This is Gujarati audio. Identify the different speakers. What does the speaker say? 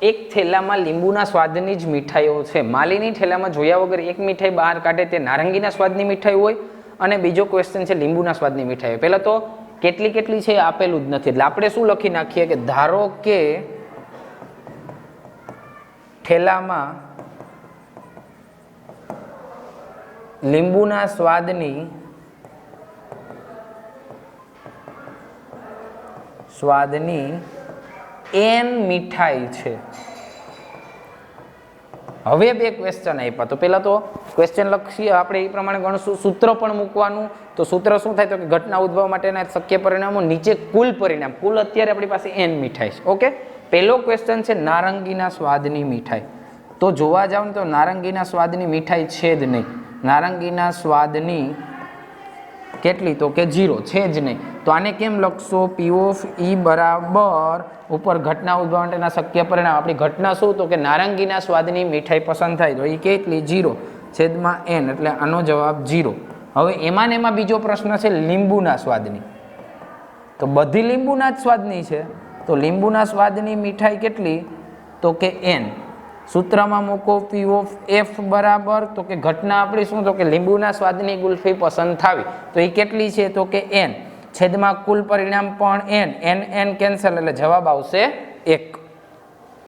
Speaker 1: એક થેલામાં લીંબુના સ્વાદની જ મીઠાઈઓ છે. માલીની થેલામાં જોયા વગર એક મીઠાઈ બહાર કાઢે તે નારંગીના સ્વાદની મીઠાઈ હોય. અને બીજો ક્વેશ્ચન છે લીંબુના સ્વાદની મીઠાઈ. પહેલા તો કેટલી કેટલી છે આપેલું જ નથી, એટલે આપણે શું લખી નાખીએ કે ધારો કે થેલામાં લીંબુના સ્વાદની n મીઠાઈ છે. હવે બે ક્વેશ્ચન આપ્યા, તો પહેલા તો ક્વેશ્ચન લખીએ આપણે એ પ્રમાણે ગણશું. સૂત્ર પણ મૂકવાનું. તો સૂત્ર શું થાય તો કે ઘટના ઉદ્ભવ માટેના શક્ય પરિણામો નીચે કુલ પરિણામ. કુલ અત્યારે આપણી પાસે n મીઠાઈ છે. ઓકે, પહેલો ક્વેશ્ચન છે નારંગીના સ્વાદની મીઠાઈ. તો જોવા જાવ ને તો નારંગીના સ્વાદની મીઠાઈ છે જ નહીં. નારંગીના સ્વાદની કેટલી તો કે 0 છે જ નહીં. તો આને કેમ લખશો? P ઓફ E બરાબર ઉપર ઘટના ઉદ્ભવ માટેના શક્ય પરિણામ. આપણી ઘટના શું તો કે નારંગીના સ્વાદની મીઠાઈ પસંદ થાય તો એ કેટલી 0 છેદમાં n, એટલે આનો જવાબ 0. હવે એમાં ને એમાં બીજો પ્રશ્ન છે લીંબુના સ્વાદની. તો બધી લીંબુના જ સ્વાદની છે. તો લીંબુના સ્વાદની મીઠાઈ કેટલી તો કે n. સૂત્રમાં મૂકો P ઓફ F બરાબર તો કે ઘટના આપણી શું તો કે લીંબુના સ્વાદની ગુલ્ફી પસંદ થાવી. તો એ કેટલી છે તો કે n છેદમાં કુલ પરિણામ પણ n. n કેન્સલ એટલે જવાબ આવશે 1.